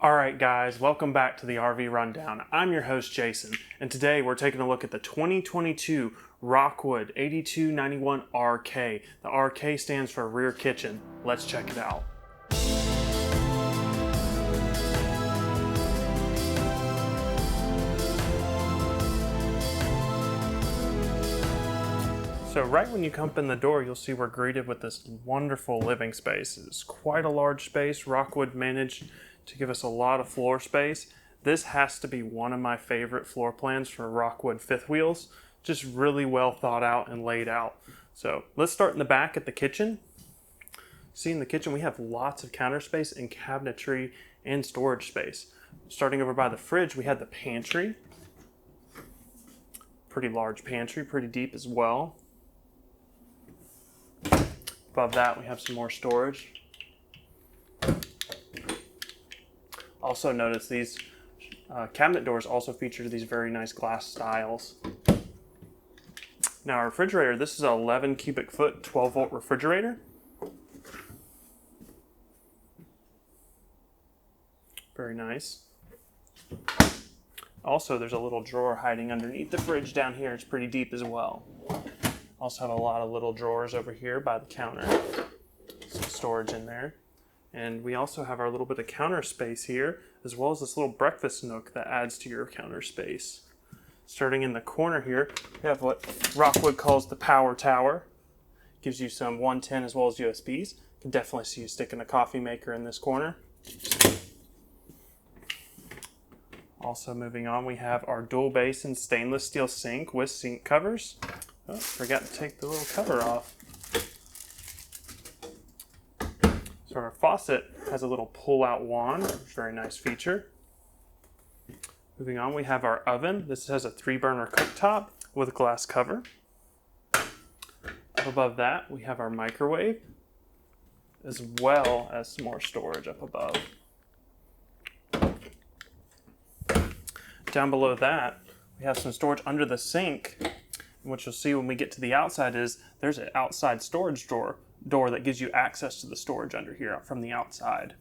Alright guys, welcome back to the RV Rundown. I'm your host Jason, and today we're taking a look at the 2022 Rockwood 8291 RK. The RK stands for rear kitchen. Let's check it out. So right when you come up in the door, you'll see we're greeted with this wonderful living space. It's quite a large space. Rockwood managed to give us a lot of floor space. This has to be one of my favorite floor plans for Rockwood fifth wheels. Just really well thought out and laid out. So let's start in the back at the kitchen. See, in the kitchen we have lots of counter space and cabinetry and storage space. Starting over by the fridge, we have the pantry. Pretty large pantry, pretty deep as well. Above that we have some more storage. Also notice these cabinet doors also feature these very nice glass styles. Now our refrigerator, this is an 11 cubic foot 12 volt refrigerator. Very nice. Also there's a little drawer hiding underneath the fridge down here. It's pretty deep as well. Also have a lot of little drawers over here by the counter. Some storage in there. And we also have our little bit of counter space here, as well as this little breakfast nook that adds to your counter space. Starting in the corner here, we have what Rockwood calls the power tower. Gives you some 110 as well as USBs. Can definitely see you sticking a coffee maker in this corner. Also moving on, we have our dual basin stainless steel sink with sink covers. Oh, forgot to take the little cover off. So our faucet has a little pull-out wand, very nice feature. Moving on, we have our oven. This has a 3-burner cooktop with a glass cover. Up above that, we have our microwave, as well as some more storage up above. Down below that, we have some storage under the sink. And what you'll see when we get to the outside is there's an outside storage door that gives you access to the storage under here from the outside.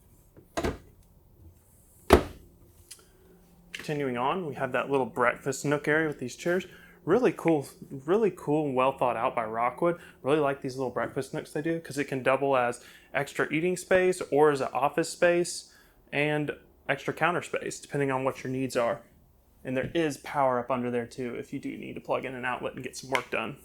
Continuing on, we have that little breakfast nook area with these chairs. Really cool and well thought out by Rockwood. Really like these little breakfast nooks they do because it can double as extra eating space or as an office space and extra counter space depending on what your needs are. And there is power up under there too if you do need to plug in an outlet and get some work done.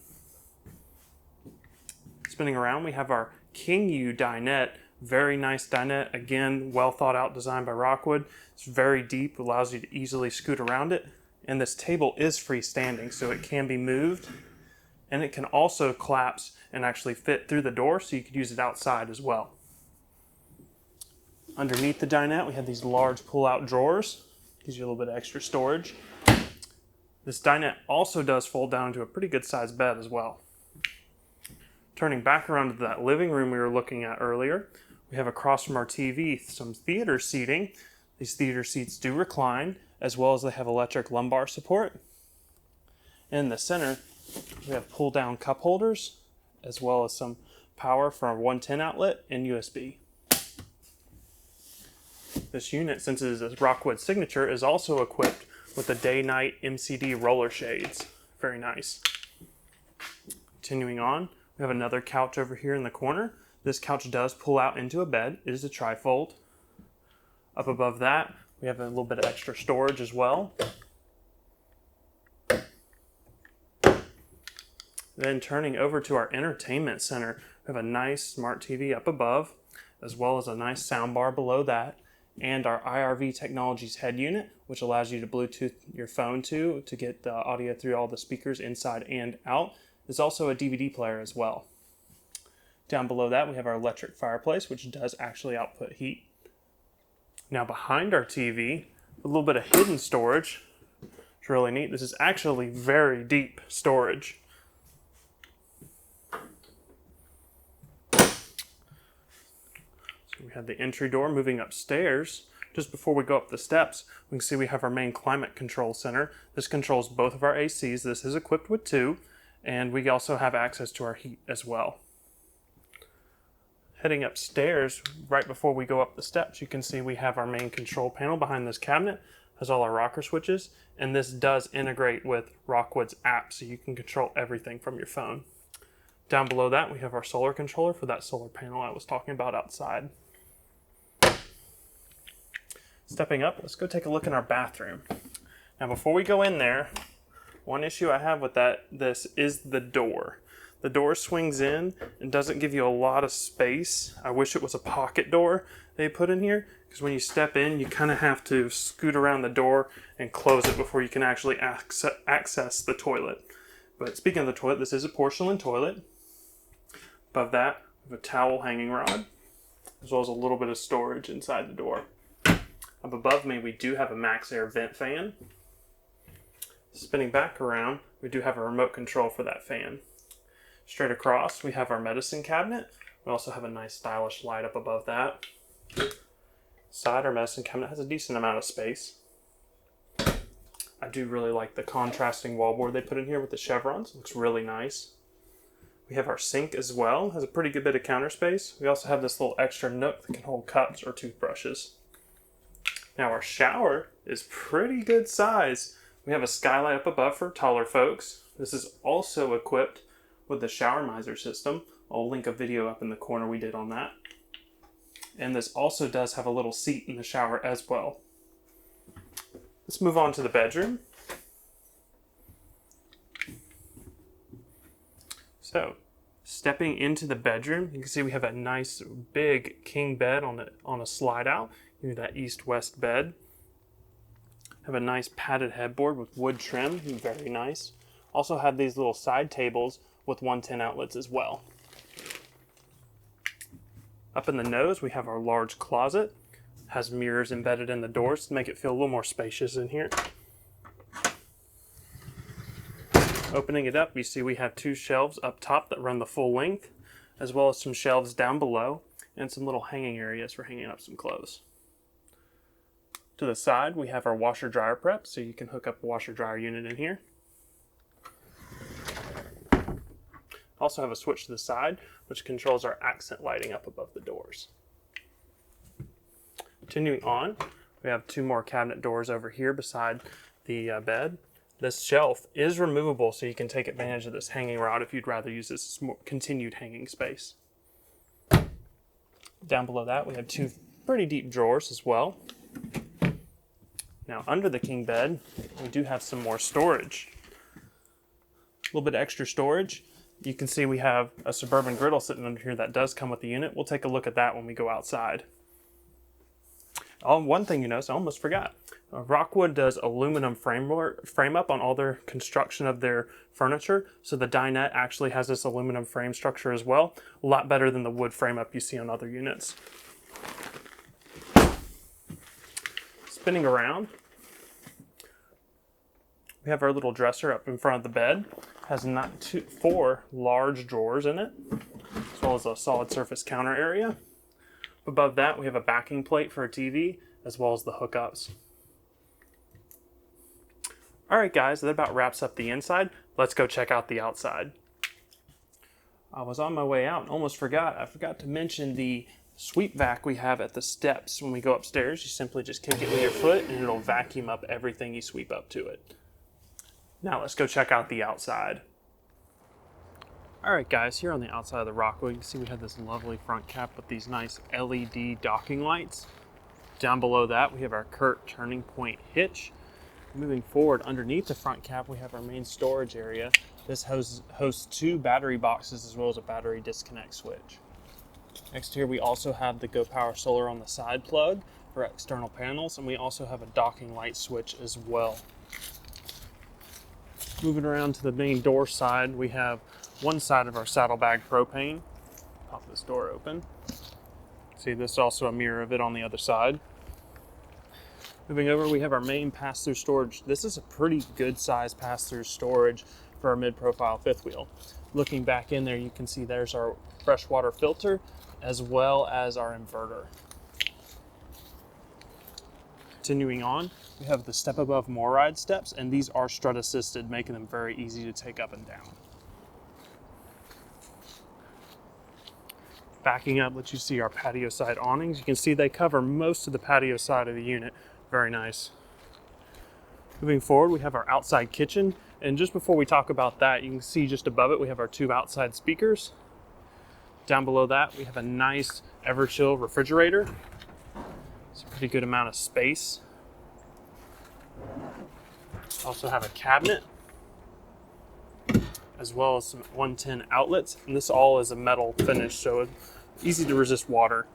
Spinning around, we have our King U dinette. Very nice dinette. Again, well thought out design by Rockwood. It's very deep, allows you to easily scoot around it. And this table is freestanding, so it can be moved. And it can also collapse and actually fit through the door, so you could use it outside as well. Underneath the dinette, we have these large pull-out drawers. Gives you a little bit of extra storage. This dinette also does fold down into a pretty good sized bed as well. Turning back around to that living room we were looking at earlier, we have across from our TV some theater seating. These theater seats do recline, as well as they have electric lumbar support. In the center, we have pull-down cup holders, as well as some power for our 110 outlet and USB. This unit, since it is a Rockwood Signature, is also equipped with the day-night MCD roller shades. Very nice. Continuing on, we have another couch over here in the corner. This couch does pull out into a bed. It is a trifold. Up above that, we have a little bit of extra storage as well. Then turning over to our entertainment center, we have a nice smart TV up above, as well as a nice sound bar below that, and our IRV Technologies head unit, which allows you to Bluetooth your phone to get the audio through all the speakers inside and out. There's also a DVD player as well. Down below that, we have our electric fireplace, which does actually output heat. Now behind our TV, a little bit of hidden storage. It's really neat. This is actually very deep storage. So we have the entry door moving upstairs. Just before we go up the steps, we can see we have our main climate control center. This controls both of our ACs. This is equipped with 2. And we also have access to our heat as well. Heading upstairs, right before we go up the steps, you can see we have our main control panel behind this cabinet. Has all our rocker switches, and this does integrate with Rockwood's app, so you can control everything from your phone. Down below that, we have our solar controller for that solar panel I was talking about outside. Stepping up, let's go take a look in our bathroom. Now before we go in there, one issue I have with this is the door. The door swings in and doesn't give you a lot of space. I wish it was a pocket door they put in here, because when you step in, you kind of have to scoot around the door and close it before you can actually access the toilet. But speaking of the toilet, this is a porcelain toilet. Above that, we have a towel hanging rod, as well as a little bit of storage inside the door. Up above me, we do have a max air vent fan. Spinning back around, we do have a remote control for that fan. Straight across, we have our medicine cabinet. We also have a nice stylish light up above that. Side, our medicine cabinet has a decent amount of space. I do really like the contrasting wallboard they put in here with the chevrons. It looks really nice. We have our sink as well. Has a pretty good bit of counter space. We also have this little extra nook that can hold cups or toothbrushes. Now our shower is pretty good size. We have a skylight up above for taller folks. This is also equipped with the shower miser system. I'll link a video up in the corner we did on that. And this also does have a little seat in the shower as well. Let's move on to the bedroom. So, stepping into the bedroom, you can see we have a nice big king bed on a slide out. You know, that east-west bed. Have a nice padded headboard with wood trim, very nice. Also have these little side tables with 110 outlets as well. Up in the nose, we have our large closet. Has mirrors embedded in the doors to make it feel a little more spacious in here. Opening it up, you see we have two shelves up top that run the full length, as well as some shelves down below, and some little hanging areas for hanging up some clothes. To the side, we have our washer dryer prep, so you can hook up a washer dryer unit in here. Also have a switch to the side, which controls our accent lighting up above the doors. Continuing on, we have two more cabinet doors over here beside the bed. This shelf is removable, so you can take advantage of this hanging rod if you'd rather use this as continued hanging space. Down below that, we have two pretty deep drawers as well. Now, under the king bed, we do have some more storage. A little bit of extra storage. You can see we have a Suburban griddle sitting under here that does come with the unit. We'll take a look at that when we go outside. One thing you notice, I almost forgot. Rockwood does aluminum frame up on all their construction of their furniture. So the dinette actually has this aluminum frame structure as well. A lot better than the wood frame up you see on other units. Spinning around, we have our little dresser up in front of the bed. Has four large drawers in it, as well as a solid surface counter area. Above that, we have a backing plate for a TV, as well as the hookups. Alright guys, that about wraps up the inside. Let's go check out the outside. I was on my way out and almost forgot. I forgot to mention the sweep vac we have at the steps. When we go upstairs, you simply just kick it with your foot and it'll vacuum up everything you sweep up to it. Now let's go check out the outside. Alright guys, here on the outside of the Rockwood, you can see we have this lovely front cap with these nice LED docking lights. Down below that, we have our Curt turning point hitch. Moving forward, underneath the front cap, we have our main storage area. This hosts two battery boxes as well as a battery disconnect switch. Next here, we also have the Go Power Solar on the side plug for external panels, and we also have a docking light switch as well. Moving around to the main door side, we have one side of our saddlebag propane. Pop this door open. See, this is also a mirror of it on the other side. Moving over, we have our main pass-through storage. This is a pretty good size pass-through storage for our mid-profile fifth wheel. Looking back in there, you can see there's our freshwater filter as well as our inverter. Continuing on, we have the step above more ride steps, and these are strut assisted, making them very easy to take up and down. Backing up lets you see our patio side awnings. You can see they cover most of the patio side of the unit. Very nice. Moving forward, we have our outside kitchen. And just before we talk about that, you can see just above it, we have our 2 outside speakers. Down below that, we have a nice Everchill refrigerator. It's a pretty good amount of space. Also have a cabinet, as well as some 110 outlets. And this all is a metal finish, so it's easy to resist water.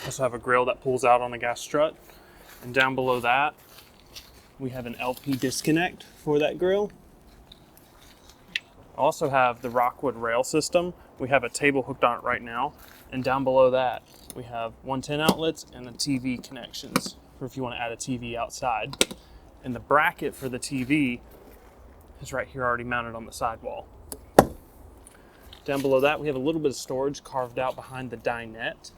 Also have a grill that pulls out on a gas strut. And down below that, we have an LP disconnect for that grill. Also have the Rockwood rail system. We have a table hooked on it right now. And down below that, we have 110 outlets and the TV connections for if you want to add a TV outside. And the bracket for the TV is right here already mounted on the sidewall. Down below that, we have a little bit of storage carved out behind the dinette.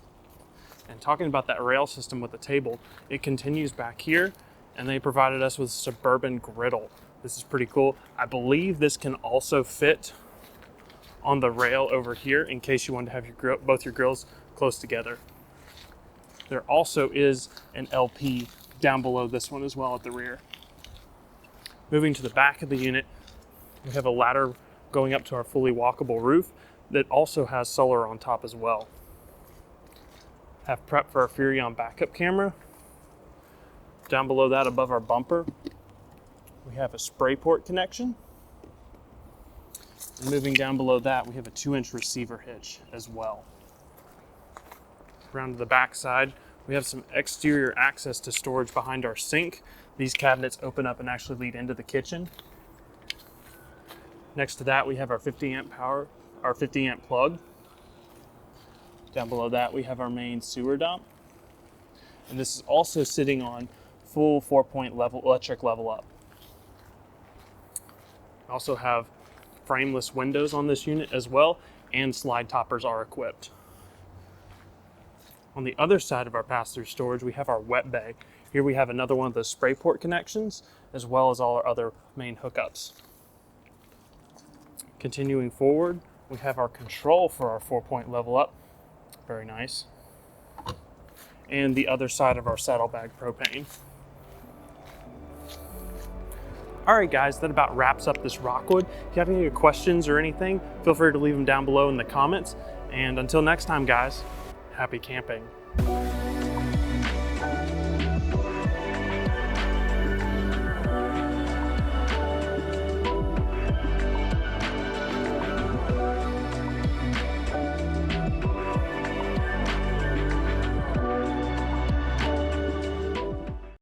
And talking about that rail system with the table, it continues back here, and they provided us with a suburban griddle. This is pretty cool. I believe this can also fit on the rail over here in case you want to have your both your grills close together. There also is an LP down below this one as well at the rear. Moving to the back of the unit, we have a ladder going up to our fully walkable roof that also has solar on top as well. Have prep for our Furrion backup camera. Down below that, above our bumper, we have a spray port connection. And moving down below that, we have a 2-inch receiver hitch as well. Around to the back side, we have some exterior access to storage behind our sink. These cabinets open up and actually lead into the kitchen. Next to that, we have our 50 amp power, our 50 amp plug. Down below that, we have our main sewer dump. And this is also sitting on full 4-point electric level up. We also have frameless windows on this unit as well, and slide toppers are equipped. On the other side of our pass-through storage, we have our wet bay. Here we have another one of those spray port connections, as well as all our other main hookups. Continuing forward, we have our control for our 4-point level up. Very nice. And the other side of our saddlebag propane. All right, guys, that about wraps up this Rockwood. If you have any questions or anything, feel free to leave them down below in the comments. And until next time, guys, happy camping.